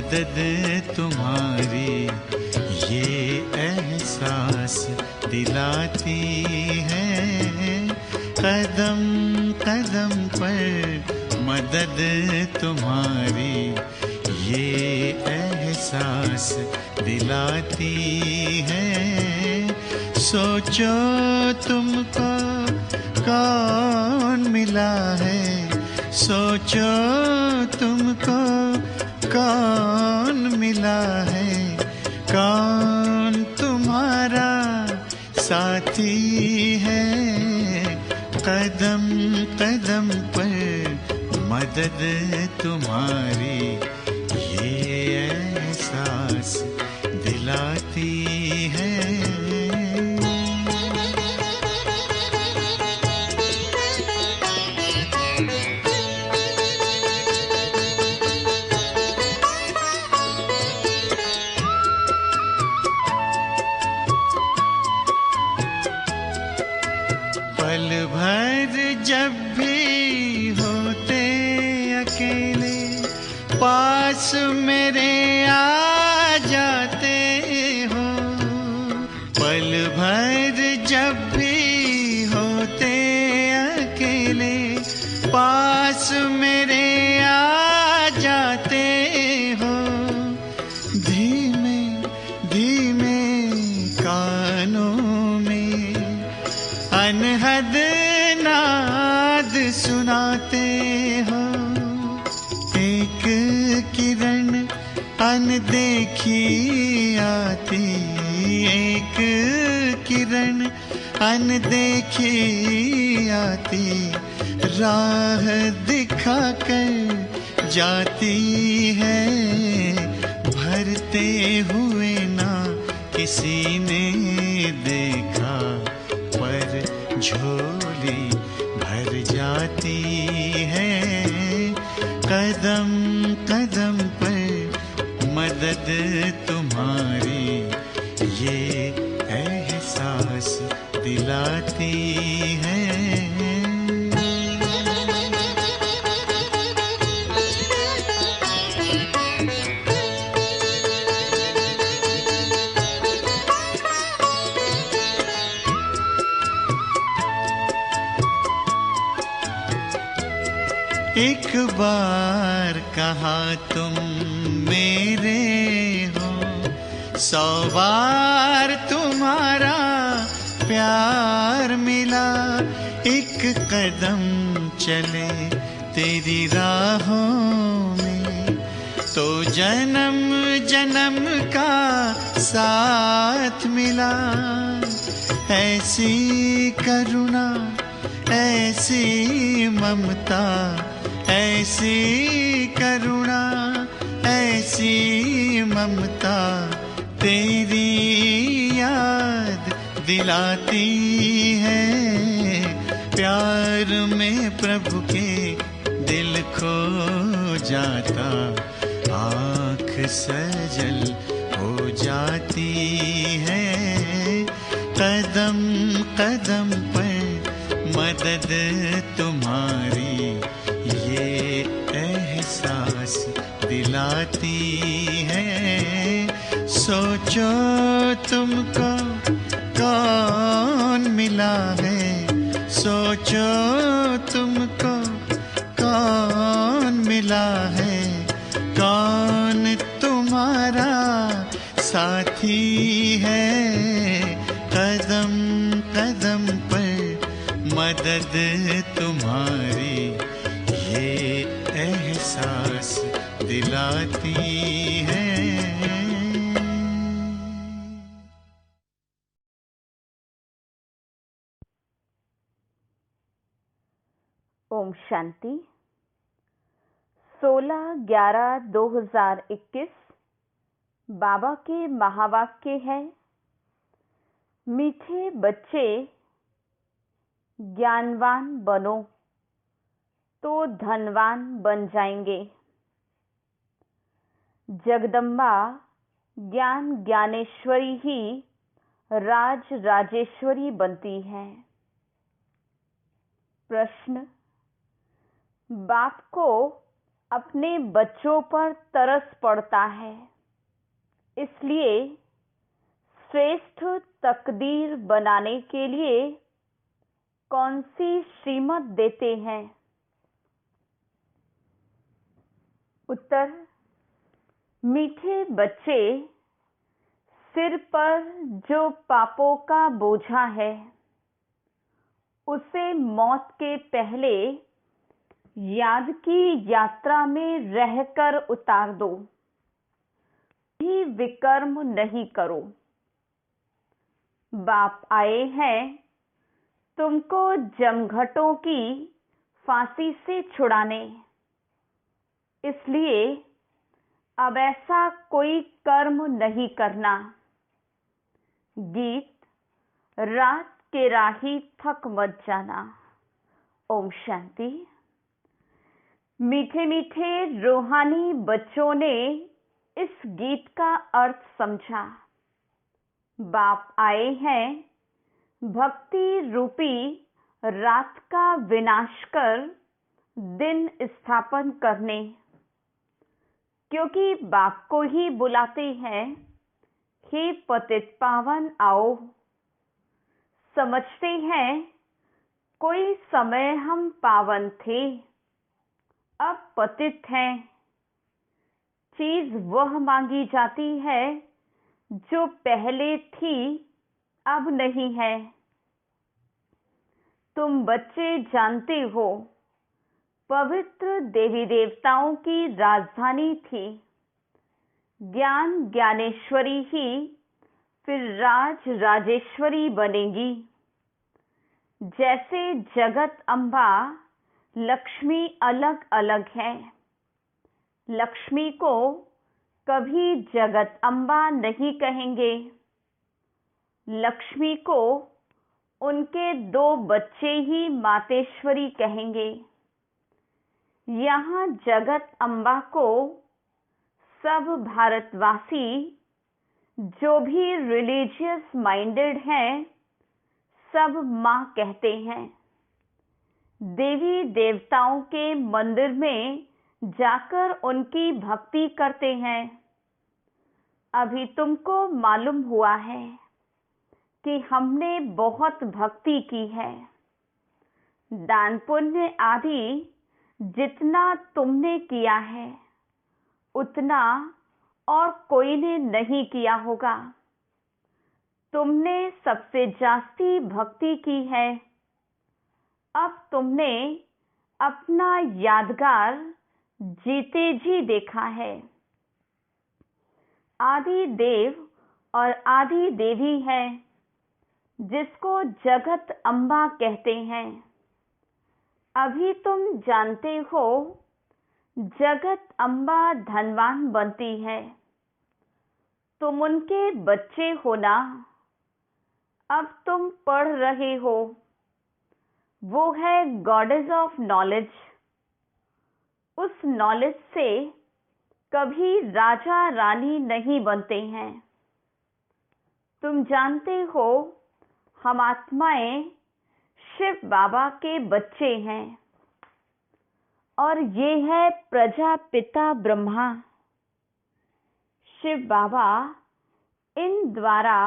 मदद तुम्हारी ये एहसास दिलाती है। कदम कदम पर मदद तुम्हारी ये एहसास दिलाती है। सोचो तुमको कौन मिला है, सोचो तुमको कौन मिला है, कौन तुम्हारा साथी है। कदम कदम पर मदद तुम्हारी ये एहसास दिलाती है। पल भर जब भी होते अकेले पास मेरे आ जाते हो। पल भर जब भी होते अकेले पास मेरे आ जाते हो। धीमे धीमे कानों में अनहद नाद सुनाते हो। एक किरण अनदेखी आती, एक किरण अनदेखी आती, राह दिखाकर जाती है। भरते हुए ना किसी ने देखा पर झोली भर जाती है। कदम कदम पर मदद तुम्हारी ये एहसास दिलाती है। एक बार कहा तुम मेरे हो, 100 बार तुम्हारा प्यार मिला। एक कदम चले तेरी राहों में तो जन्म जन्म का साथ मिला। ऐसी करुणा ऐसी ममता, ऐसी करुणा ऐसी ममता तेरी याद दिलाती है। प्यार में प्रभु के दिल खो जाता, आँख सजल हो जाती है। कदम कदम पर मदद तुम्हारी ये एहसास दिलाती है। सोचो तुमको कौन मिला है, सोचो तुमको कौन मिला है, कौन तुम्हारा साथी है। कदम कदम पर मदद तुम्हारी ये एहसास दिलाती है। ओम शांति। 16/11/2021 बाबा के महावाक्य है, मीठे बच्चे ज्ञानवान बनो तो धनवान बन जाएंगे। जगदम्बा ज्ञान ज्ञानेश्वरी ही राज राजेश्वरी बनती है। प्रश्न, बाप को अपने बच्चों पर तरस पड़ता है, इसलिए श्रेष्ठ तकदीर बनाने के लिए कौन सी श्रीमत देते हैं? उत्तर: मीठे बच्चे, सिर पर जो पापों का बोझा है उसे मौत के पहले याद की यात्रा में रहकर उतार दो, भी विकर्म नहीं करो। बाप आए हैं तुमको जमघटों की फांसी से छुड़ाने, इसलिए अब ऐसा कोई कर्म नहीं करना। गीत: रात के राही थक मत जाना। ओम शांति। मीठे मीठे रूहानी बच्चों ने इस गीत का अर्थ समझा। बाप आए हैं भक्ति रूपी रात का विनाश कर दिन स्थापन करने, क्योंकि बाप को ही बुलाते हैं, हे पतित पावन आओ। समझते हैं कोई समय हम पावन थे, अब पतित हैं। चीज वह मांगी जाती है जो पहले थी, अब नहीं है। तुम बच्चे जानते हो पवित्र देवी देवताओं की राजधानी थी। ज्ञान ज्ञानेश्वरी ही फिर राज राजेश्वरी बनेगी। जैसे जगत अम्बा लक्ष्मी अलग अलग है, लक्ष्मी को कभी जगत अम्बा नहीं कहेंगे। लक्ष्मी को उनके 2 बच्चे ही मातेश्वरी कहेंगे। यहाँ जगत अम्बा को सब भारतवासी जो भी रिलीजियस माइंडेड हैं, सब माँ कहते हैं। देवी देवताओं के मंदिर में जाकर उनकी भक्ति करते हैं। अभी तुमको मालूम हुआ है कि हमने बहुत भक्ति की है। दान पुण्य आदि जितना तुमने किया है उतना और कोई ने नहीं किया होगा। तुमने सबसे जास्ती भक्ति की है। अब तुमने अपना यादगार जीते जी देखा है। आदि देव और आदि देवी है, जिसको जगत अम्बा कहते हैं। अभी तुम जानते हो जगत अम्बा धनवान बनती है, तुम उनके बच्चे हो ना। अब तुम पढ़ रहे हो, वो है गॉडेस ऑफ नॉलेज। उस नॉलेज से कभी राजा रानी नहीं बनते हैं। तुम जानते हो हम आत्माएं शिव बाबा के बच्चे हैं और ये है प्रजापिता ब्रह्मा। शिव बाबा इन द्वारा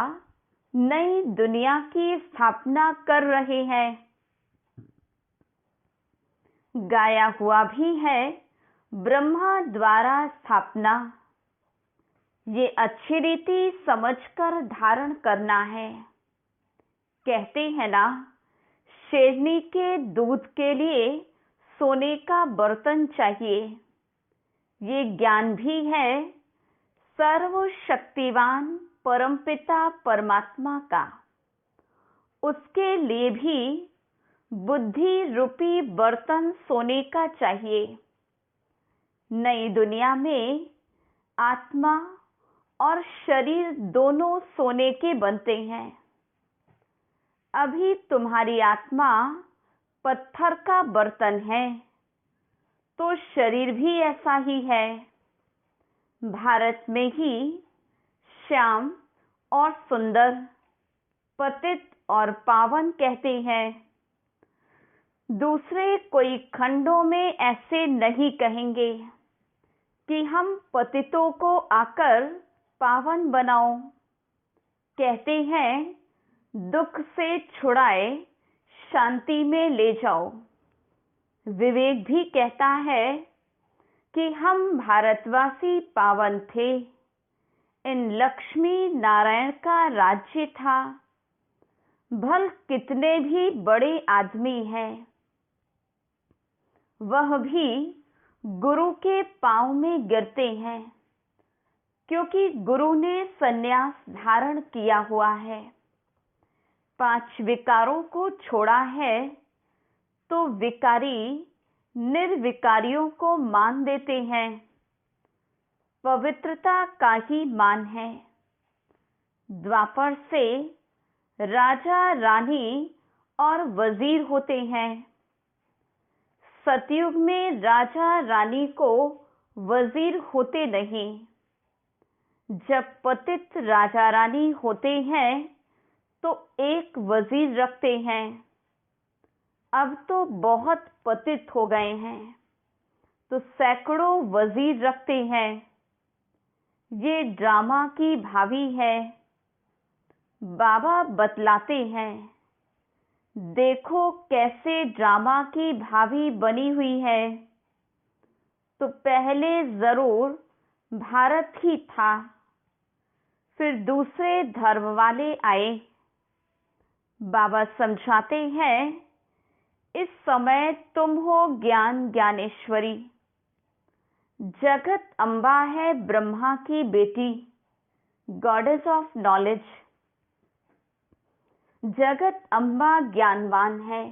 नई दुनिया की स्थापना कर रहे हैं। गाया हुआ भी है ब्रह्मा द्वारा स्थापना। ये अच्छी रीति समझकर धारण करना है। कहते हैं ना, शेरनी के दूध के लिए सोने का बर्तन चाहिए। ये ज्ञान भी है सर्वशक्तिवान परमपिता परमात्मा का। उसके लिए भी बुद्धि रूपी बर्तन सोने का चाहिए। नई दुनिया में आत्मा और शरीर दोनों सोने के बनते हैं। अभी तुम्हारी आत्मा पत्थर का बर्तन है, तो शरीर भी ऐसा ही है। भारत में ही श्याम और सुंदर, पतित और पावन कहते हैं। दूसरे कोई खंडों में ऐसे नहीं कहेंगे। कि हम पतितों को आकर पावन बनाओ। कहते हैं दुख से छुड़ाए शांति में ले जाओ। विवेक भी कहता है कि हम भारतवासी पावन थे। इन लक्ष्मी नारायण का राज्य था। भल कितने भी बड़े आदमी हैं, वह भी गुरु के पांव में गिरते हैं, क्योंकि गुरु ने संन्यास धारण किया हुआ है। 5 विकारों को छोड़ा है तो विकारी निर्विकारियों को मान देते हैं। पवित्रता का ही मान है। द्वापर से राजा रानी और वजीर होते हैं। सतयुग में राजा रानी को वजीर होते नहीं। जब पतित राजा रानी होते हैं तो एक वजीर रखते हैं। अब तो बहुत पतित हो गए हैं तो सैकड़ों वजीर रखते हैं। ये ड्रामा की भावी है। बाबा बतलाते हैं, देखो कैसे ड्रामा की भावी बनी हुई है। तो पहले जरूर भारत ही था, फिर दूसरे धर्म वाले आए। बाबा समझाते हैं, इस समय तुम हो ज्ञान ज्ञानेश्वरी। जगत अम्बा है ब्रह्मा की बेटी, गॉडेस ऑफ नॉलेज। जगत अम्बा ज्ञानवान है,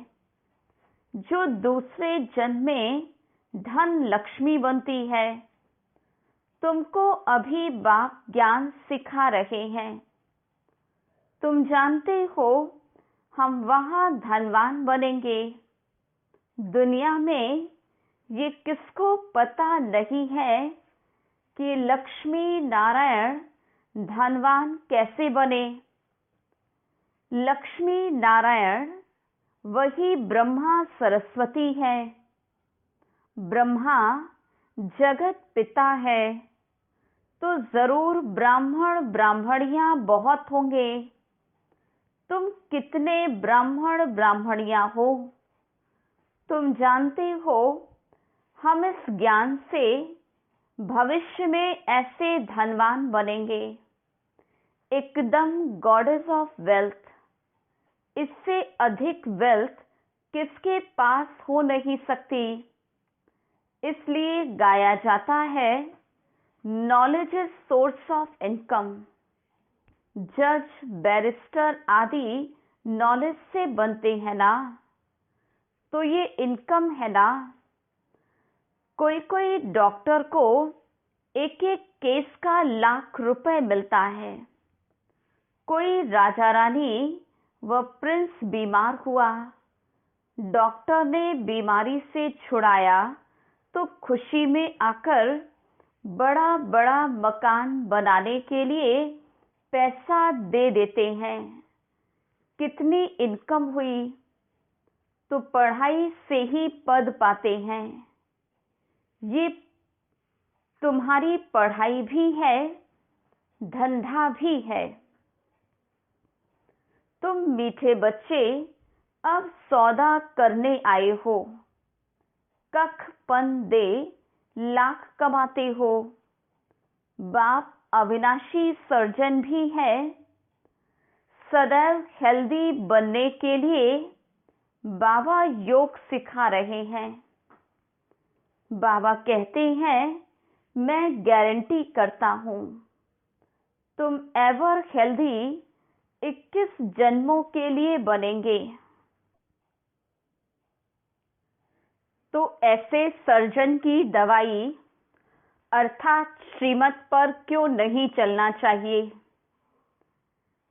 जो दूसरे जन्म में धन लक्ष्मी बनती है। तुमको अभी बाप ज्ञान सिखा रहे हैं। तुम जानते हो हम वहां धनवान बनेंगे। दुनिया में ये किसको पता नहीं है कि लक्ष्मी नारायण धनवान कैसे बने। लक्ष्मी नारायण वही ब्रह्मा सरस्वती है। ब्रह्मा जगत पिता है, तो जरूर ब्राह्मण ब्राह्मणियां बहुत होंगे। तुम कितने ब्राह्मण ब्राह्मणियां हो? तुम जानते हो हम इस ज्ञान से भविष्य में ऐसे धनवान बनेंगे, एकदम गॉडेस ऑफ वेल्थ। इससे अधिक वेल्थ किसके पास हो नहीं सकती। इसलिए गाया जाता है, knowledge is source of income. जज बैरिस्टर आदि नॉलेज से बनते हैं ना, तो ये इनकम है ना। कोई कोई डॉक्टर को एक एक केस का लाख रुपए मिलता है। कोई राजा रानी व प्रिंस बीमार हुआ, डॉक्टर ने बीमारी से छुड़ाया तो खुशी में आकर बड़ा बड़ा मकान बनाने के लिए पैसा दे देते हैं। कितनी इनकम हुई। तो पढ़ाई से ही पद पाते हैं। ये तुम्हारी पढ़ाई भी है, धंधा भी है। तुम मीठे बच्चे अब सौदा करने आए हो। कख पन दे लाख कमाते हो। बाप अविनाशी सर्जन भी है। सदैव हेल्दी बनने के लिए बाबा योग सिखा रहे हैं। बाबा कहते हैं, मैं गारंटी करता हूं तुम एवर हेल्दी 21 जन्मों के लिए बनेंगे। तो ऐसे सर्जन की दवाई अर्थात श्रीमत पर क्यों नहीं चलना चाहिए।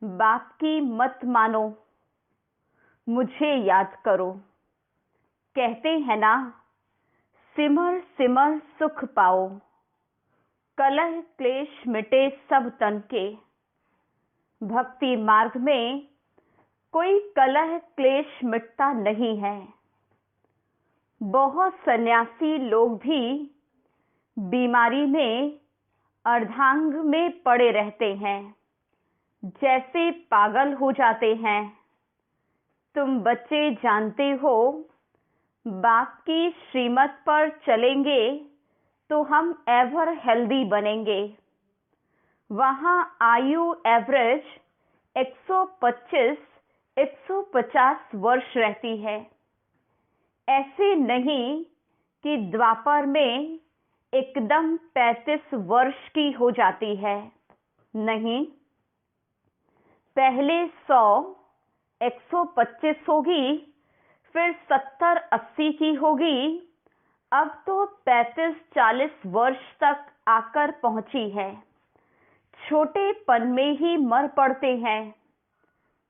बाप की मत मानो, मुझे याद करो। कहते हैं ना, सिमर सिमर सुख पाओ, कलह क्लेश मिटे सब तन के। भक्ति मार्ग में कोई कलह क्लेश मिटता नहीं है। बहुत सन्यासी लोग भी बीमारी में अर्धांग में पड़े रहते हैं, जैसे पागल हो जाते हैं। तुम बच्चे जानते हो, बाप की श्रीमत पर चलेंगे तो हम एवर हेल्दी बनेंगे। वहाँ आयु एवरेज 125-150 वर्ष रहती है। ऐसे नहीं कि द्वापर में एकदम 35 वर्ष की हो जाती है। नहीं, पहले 100-125 होगी, फिर 70-80 की होगी, अब तो 35-40 वर्ष तक आकर पहुंची है। छोटेपन में ही मर पड़ते हैं,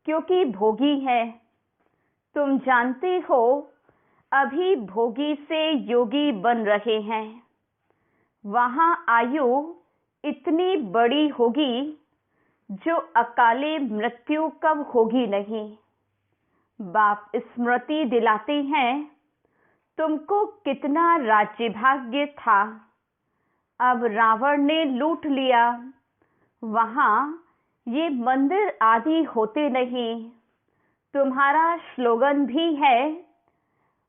क्योंकि भोगी है। तुम जानते हो, अभी भोगी से योगी बन रहे हैं। वहाँ आयु इतनी बड़ी होगी जो अकाले मृत्यु कब होगी नहीं। बाप स्मृति दिलाते हैं, तुमको कितना राज्य भाग्य था, अब रावण ने लूट लिया। वहाँ ये मंदिर आदि होते नहीं। तुम्हारा स्लोगन भी है,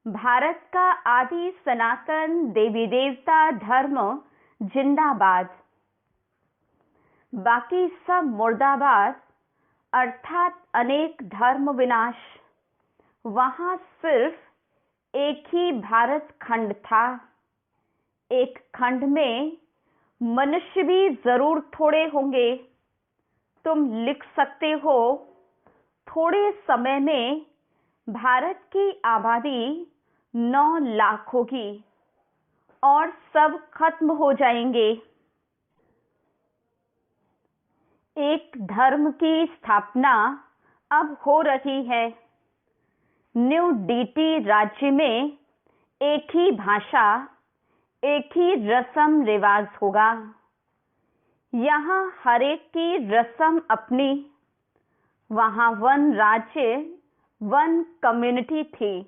भारत का आदि सनातन देवी देवता धर्म जिंदाबाद। बाकी सब मुर्दाबाद, अर्थात अनेक धर्म विनाश। वहाँ सिर्फ एक ही भारत खंड था। एक खंड में मनुष्य भी जरूर थोड़े होंगे। तुम लिख सकते हो, थोड़े समय में भारत की आबादी 9 लाख होगी और सब खत्म हो जाएंगे। एक धर्म की स्थापना अब हो रही है। न्यू डीटी राज्य में एक ही भाषा, एक ही रस्म रिवाज होगा। यहाँ हर एक की रस्म अपनी। वहाँ वन राज्य, वन कम्युनिटी थी।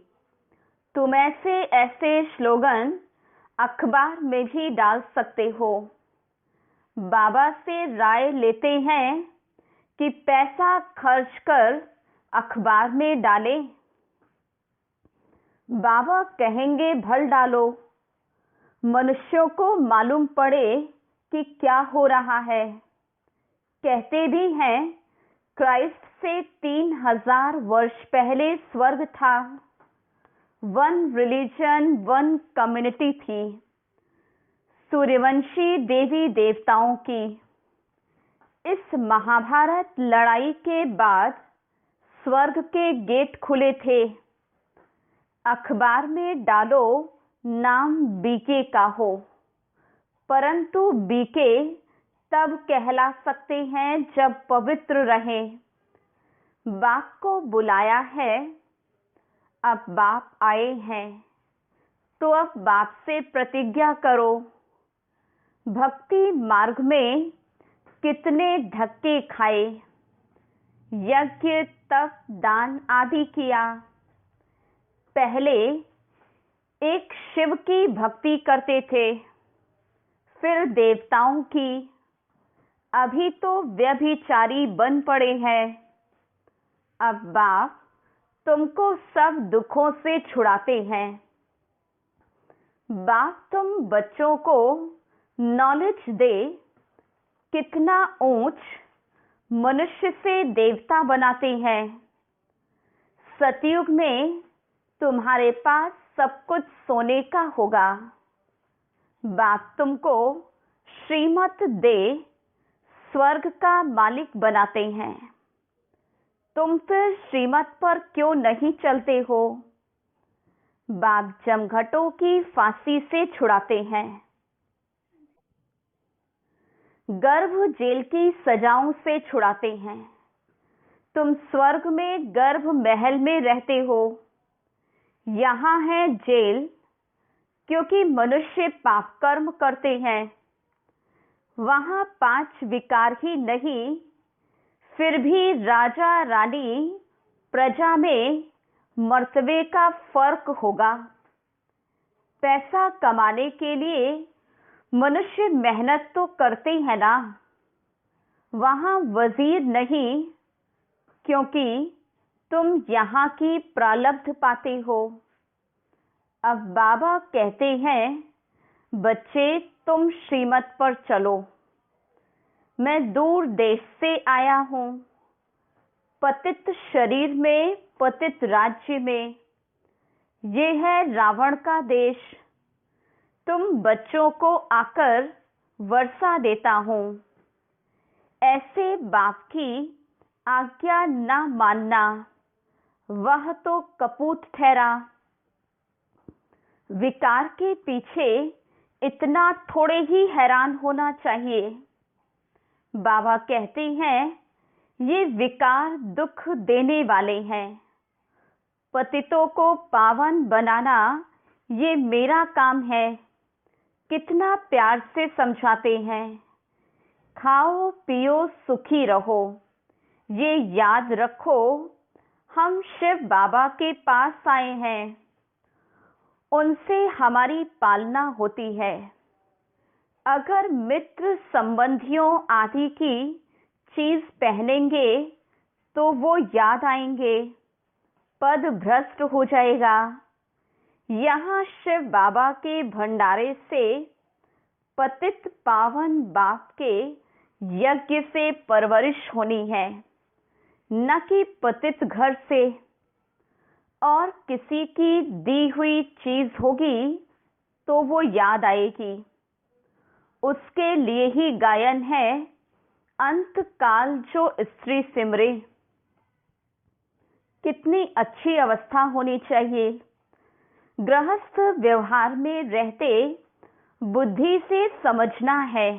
तुम ऐसे स्लोगन अखबार में भी डाल सकते हो। बाबा से राय लेते हैं कि पैसा खर्च कर अखबार में डालें। बाबा कहेंगे भल डालो। मनुष्यों को मालूम पड़े कि क्या हो रहा है। कहते भी हैं, क्राइस्ट से 3000 वर्ष पहले स्वर्ग था। वन रिलीजन, वन कम्युनिटी थी, सूर्यवंशी देवी देवताओं की। इस महाभारत लड़ाई के बाद स्वर्ग के गेट खुले थे। अखबार में डालो, नाम बीके का हो, परंतु बीके तब कहला सकते हैं जब पवित्र रहे। बाप को बुलाया है, अब बाप आए हैं, तो अब बाप से प्रतिज्ञा करो। भक्ति मार्ग में कितने धक्के खाए, यज्ञ तप दान आदि किया। पहले एक शिव की भक्ति करते थे, फिर देवताओं की। अभी तो व्यभिचारी बन पड़े हैं। अब बाप तुमको सब दुखों से छुड़ाते हैं। बाप तुम बच्चों को नॉलेज दे, कितना ऊंच मनुष्य से देवता बनाते हैं। सतयुग में तुम्हारे पास सब कुछ सोने का होगा। बाप तुमको श्रीमत दे स्वर्ग का मालिक बनाते हैं। तुम फिर श्रीमत पर क्यों नहीं चलते हो? बाप जमघटों की फांसी से छुड़ाते हैं। गर्भ जेल की सजाओं से छुड़ाते हैं। तुम स्वर्ग में गर्भ महल में रहते हो। यहाँ है जेल, क्योंकि मनुष्य पाप कर्म करते हैं। वहाँ 5 विकार ही नहीं, फिर भी राजा रानी प्रजा में मर्तबे का फर्क होगा। पैसा कमाने के लिए मनुष्य मेहनत तो करते हैं ना, वहां वजीर नहीं, क्योंकि तुम यहाँ की प्रारब्ध पाते हो। अब बाबा कहते हैं, बच्चे तुम श्रीमत पर चलो। मैं दूर देश से आया हूँ, पतित शरीर में, पतित राज्य में। ये है रावण का देश। तुम बच्चों को आकर वर्षा देता हूँ। ऐसे बाप की आज्ञा न मानना, वह तो कपूत ठहरा। विकार के पीछे इतना थोड़े ही हैरान होना चाहिए। बाबा कहते हैं, ये विकार दुख देने वाले हैं। पतितों को पावन बनाना ये मेरा काम है। कितना प्यार से समझाते हैं, खाओ पियो सुखी रहो। ये याद रखो, हम शिव बाबा के पास आए हैं, उनसे हमारी पालना होती है। अगर मित्र संबंधियों आदि की चीज पहनेंगे तो वो याद आएंगे, पद भ्रष्ट हो जाएगा। यहाँ शिव बाबा के भंडारे से पतित पावन बाप के यज्ञ से परवरिश होनी है, न कि पतित घर से। और किसी की दी हुई चीज होगी तो वो याद आएगी। उसके लिए ही गायन है, अंत काल जो स्त्री सिमरे। कितनी अच्छी अवस्था होनी चाहिए। गृहस्थ व्यवहार में रहते बुद्धि से समझना है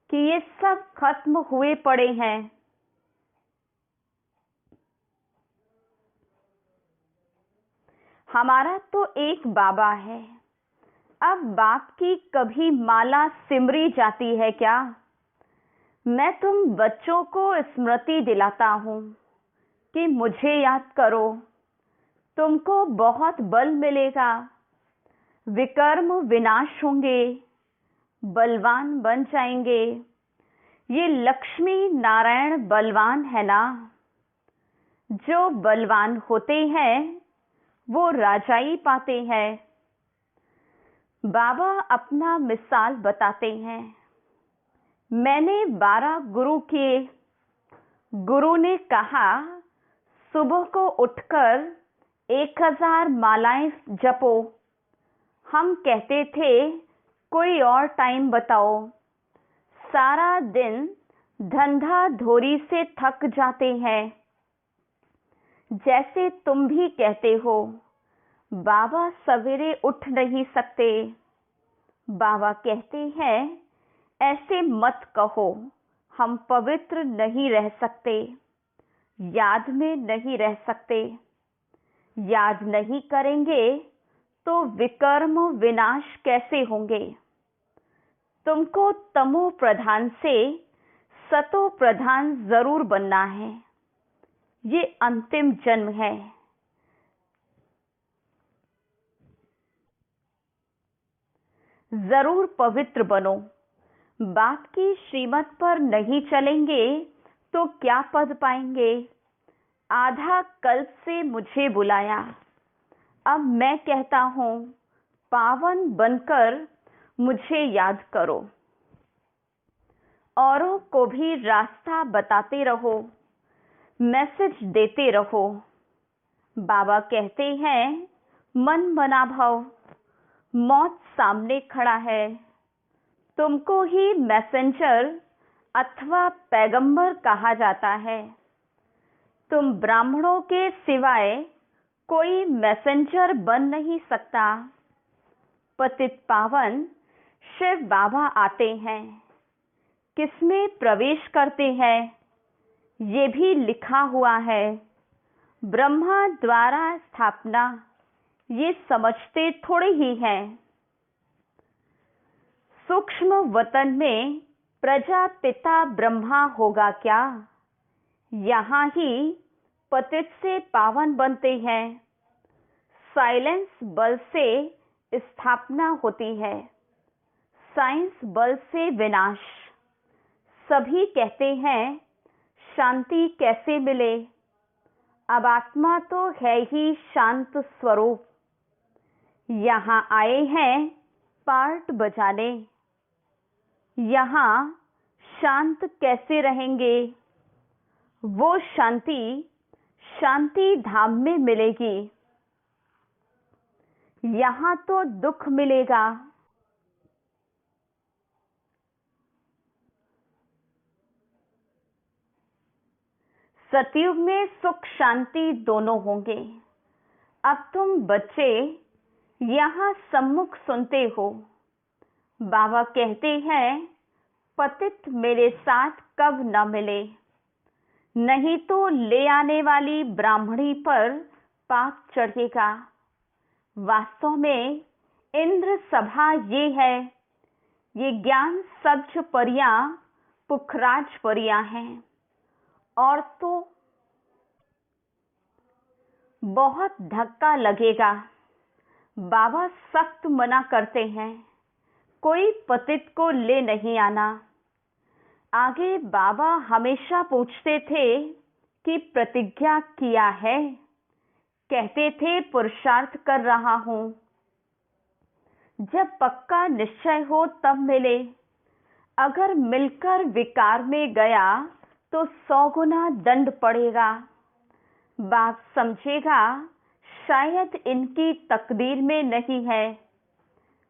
कि ये सब खत्म हुए पड़े हैं। हमारा तो एक बाबा है। अब बाप की कभी माला सिमरी जाती है क्या? मैं तुम बच्चों को स्मृति दिलाता हूँ कि मुझे याद करो, तुमको बहुत बल मिलेगा, विकर्म विनाश होंगे, बलवान बन जाएंगे। ये लक्ष्मी नारायण बलवान है ना। जो बलवान होते हैं वो राजाई पाते हैं। बाबा अपना मिसाल बताते हैं, मैंने 12 गुरु किए। गुरु ने कहा, सुबह को उठकर 1000 मालाएं जपो। हम कहते थे, कोई और टाइम बताओ। सारा दिन धंधा धोरी से थक जाते हैं। जैसे तुम भी कहते हो, बाबा सवेरे उठ नहीं सकते। बाबा कहते हैं, ऐसे मत कहो, हम पवित्र नहीं रह सकते, याद में नहीं रह सकते। याद नहीं करेंगे तो विकर्म विनाश कैसे होंगे? तुमको तमो प्रधान से सतो प्रधान जरूर बनना है। ये अंतिम जन्म है। जरूर पवित्र बनो। बाप की श्रीमत पर नहीं चलेंगे तो क्या पद पाएंगे? आधा कल्प से मुझे बुलाया, अब मैं कहता हूँ, पावन बनकर मुझे याद करो। औरों को भी रास्ता बताते रहो, मैसेज देते रहो। बाबा कहते हैं, मन बना भव, मौत सामने खड़ा है। तुमको ही मैसेंजर अथवा पैगंबर कहा जाता है। तुम ब्राह्मणों के सिवाय कोई मैसेंजर बन नहीं सकता। पतित पावन शिव बाबा आते हैं, किसमें प्रवेश करते हैं ये भी लिखा हुआ है। ब्रह्मा द्वारा स्थापना, ये समझते थोड़े ही हैं। सूक्ष्म वतन में प्रजापिता ब्रह्मा होगा क्या? यहाँ ही पतित से पावन बनते हैं। साइलेंस बल से स्थापना होती है। साइंस बल से विनाश। सभी कहते हैं शांति कैसे मिले। अब आत्मा तो है ही शांत स्वरूप। यहाँ आए हैं पार्ट बजाने। यहाँ शांत कैसे रहेंगे? वो शांति शांति धाम में मिलेगी। यहाँ तो दुख मिलेगा। सतयुग में सुख शांति दोनों होंगे। अब तुम बच्चे यहाँ सम्मुख सुनते हो। बाबा कहते हैं पतित मेरे साथ कब न मिले, नहीं तो ले आने वाली ब्राह्मणी पर पाप चढ़ेगा। वास्तव में इंद्र सभा ये है। ये ज्ञान सब्ज परियां पुखराज परियां हैं। और तो बहुत धक्का लगेगा। बाबा सख्त मना करते हैं, कोई पतित को ले नहीं आना। आगे बाबा हमेशा पूछते थे कि प्रतिज्ञा किया है? कहते थे पुरुषार्थ कर रहा हूं। जब पक्का निश्चय हो तब मिले। अगर मिलकर विकार में गया तो 100 गुना दंड पड़ेगा। बाप समझेगा शायद इनकी तकदीर में नहीं है।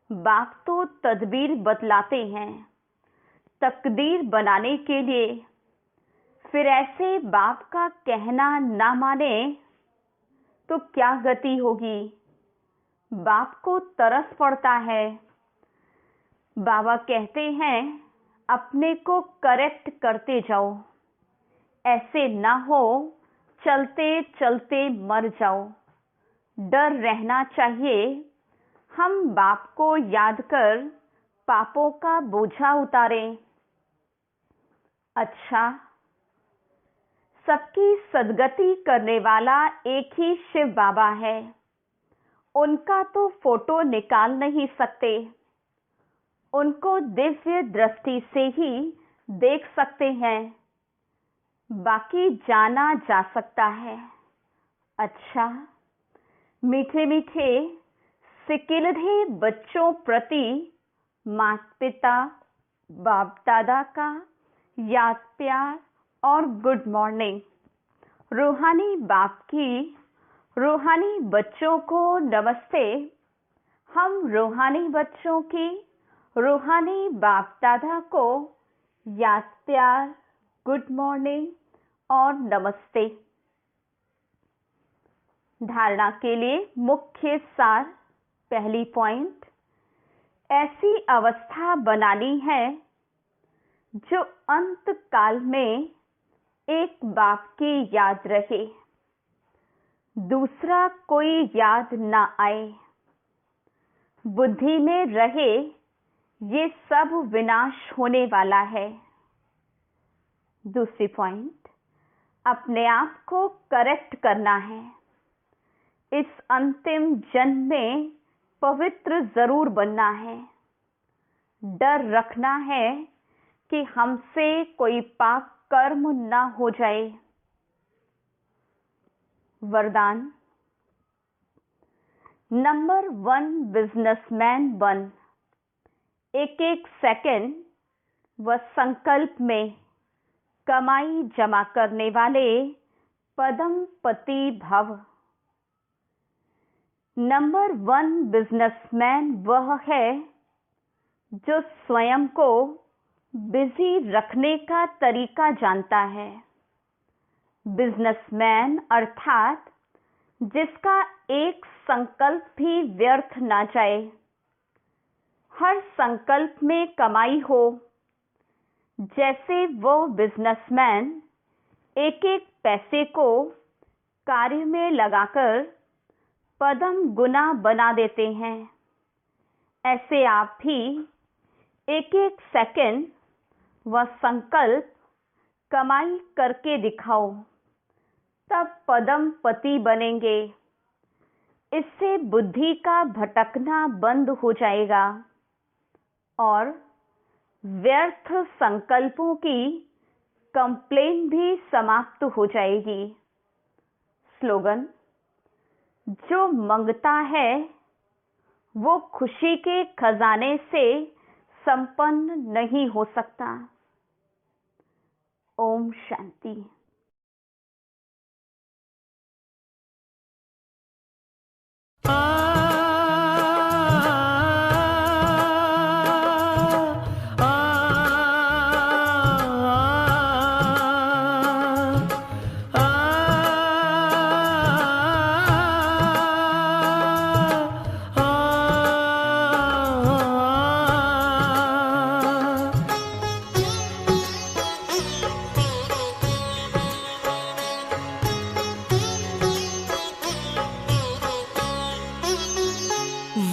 बाप तो तदबीर बतलाते हैं तकदीर बनाने के लिए। फिर ऐसे बाप का कहना ना माने तो क्या गति होगी? बाप को तरस पड़ता है। बाबा कहते हैं अपने को करेक्ट करते जाओ। ऐसे ना हो चलते चलते मर जाओ। डर रहना चाहिए। हम बाप को याद कर पापों का बोझा उतारें। अच्छा, सबकी सदगति करने वाला एक ही शिव बाबा है। उनका तो फोटो निकाल नहीं सकते। उनको दिव्य दृष्टि से ही देख सकते हैं। बाकी जाना जा सकता है। अच्छा, मीठे मीठे सिकिलधे बच्चों प्रति माता पिता बाप दादा का याद प्यार और गुड मॉर्निंग। रूहानी बाप की रूहानी बच्चों को नमस्ते। हम रूहानी बच्चों की रूहानी बाप दादा को याद प्यार गुड मॉर्निंग और नमस्ते। धारणा के लिए मुख्य सार। पहली पॉइंट, ऐसी अवस्था बनानी है जो अंत काल में एक बाप की याद रहे, दूसरा कोई याद ना आए। बुद्धि में रहे ये सब विनाश होने वाला है। दूसरी पॉइंट, अपने आप को करेक्ट करना है। इस अंतिम जन्म में पवित्र जरूर बनना है। डर रखना है कि हमसे कोई पाप कर्म ना हो जाए। वरदान, नंबर 1 बिजनेसमैन बन। एक एक सेकंड व संकल्प में कमाई जमा करने वाले पदमपति भव। नंबर 1 बिजनेसमैन वह है जो स्वयं को बिजी रखने का तरीका जानता है। बिजनेसमैन अर्थात जिसका एक संकल्प भी व्यर्थ ना जाए। हर संकल्प में कमाई हो। जैसे वो बिजनेसमैन एक एक पैसे को कार्य में लगाकर पदम गुना बना देते हैं, ऐसे आप भी एक एक सेकंड व संकल्प कमाई करके दिखाओ, तब पदमपति बनेंगे। इससे बुद्धि का भटकना बंद हो जाएगा और व्यर्थ संकल्पों की कंप्लेन भी समाप्त हो जाएगी। स्लोगन: जो मंगता है वो खुशी के खजाने से संपन्न नहीं हो सकता। ओम शांति।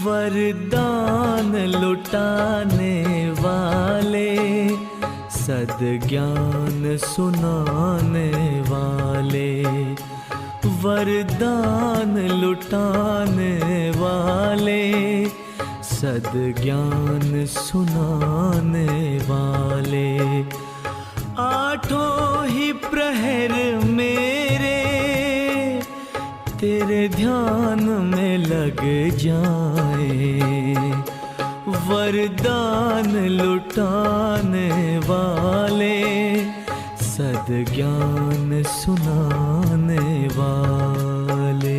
वरदान लुटाने वाले, सद्ज्ञान सुनाने वाले, वरदान लुटाने वाले, सद्ज्ञान सुनाने वाले, आठों ही प्रहर मेरे तेरे ध्यान में लग जाए। वरदान लुटाने वाले, सद्ज्ञान सुनाने वाले।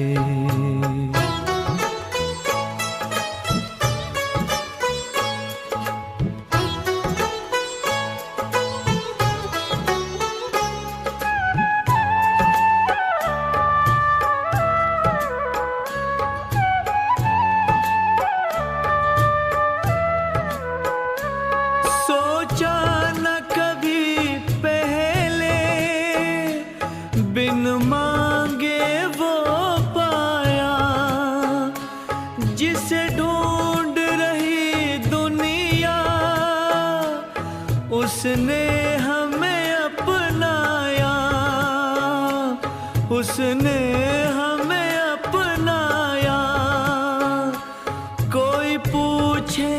बिन मांगे वो पाया, जिसे ढूंढ रही दुनिया, उसने हमें अपनाया, उसने हमें अपनाया। कोई पूछे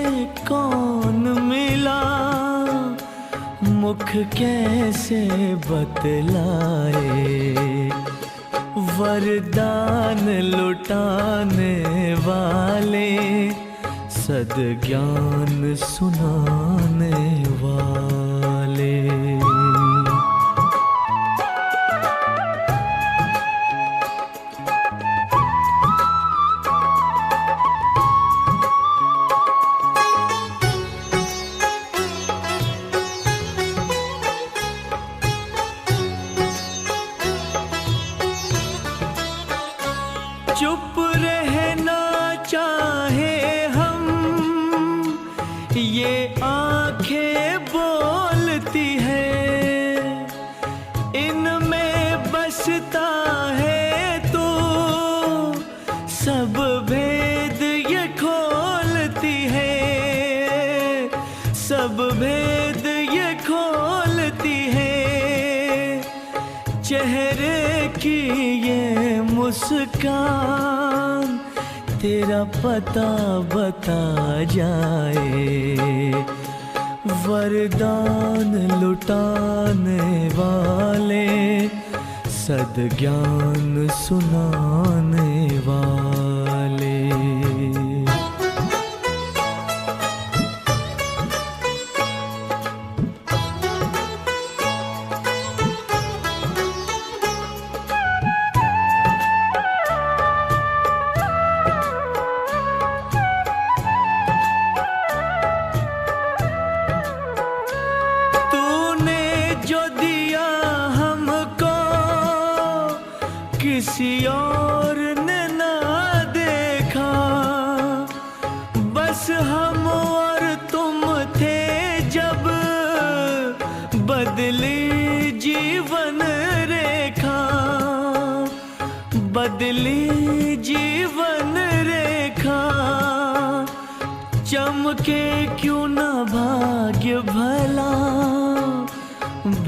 कौन मिला, मुख कैसे बतलाए। वरदान लुटाने वाले, सद्ज्ञान सुनाने वाले। चुप रहना चाहे हम, ये आंखें बोलती है, इनमें बसता है तो सब भेद ये खोलती है, सब भेद ये खोलती है। चेहरे की ये मुस्कान तेरा पता बता जाए। वरदान लुटाने वाले, सद्ज्ञान सुनाने वाले। किसी और ने ना देखा, बस हम और तुम थे जब बदली जीवन रेखा, बदली जीवन रेखा। चमके क्यों ना भाग्य भला,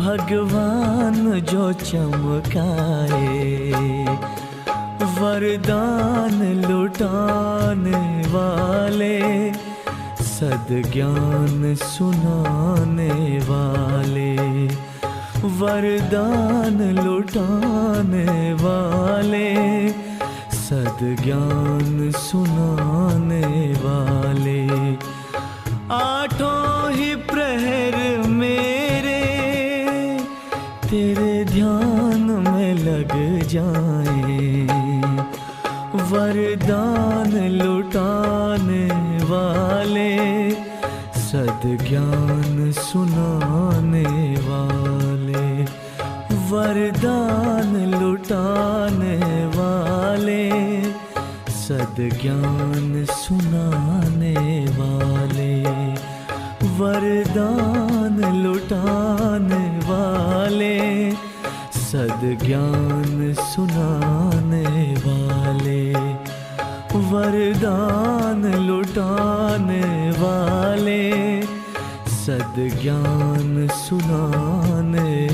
भगवान जो चमकाए। वरदान लुटाने वाले, सद्ज्ञान सुनाने वाले, वरदान लुटाने वाले, सद्ज्ञान सुनाने वाले। आठों ही प्रहर मेरे तेरे ध्यान में लग जाएं, वरदान लुटाने वाले, सद्ज्ञान सुनाने वाले, वरदान लुटाने वाले, सद्ज्ञान सुनाने वाले, वरदान लुटाने वाले, सद्ज्ञान सुनाने वाले, वरदान लुटाने वाले, सद्ज्ञान सुनाने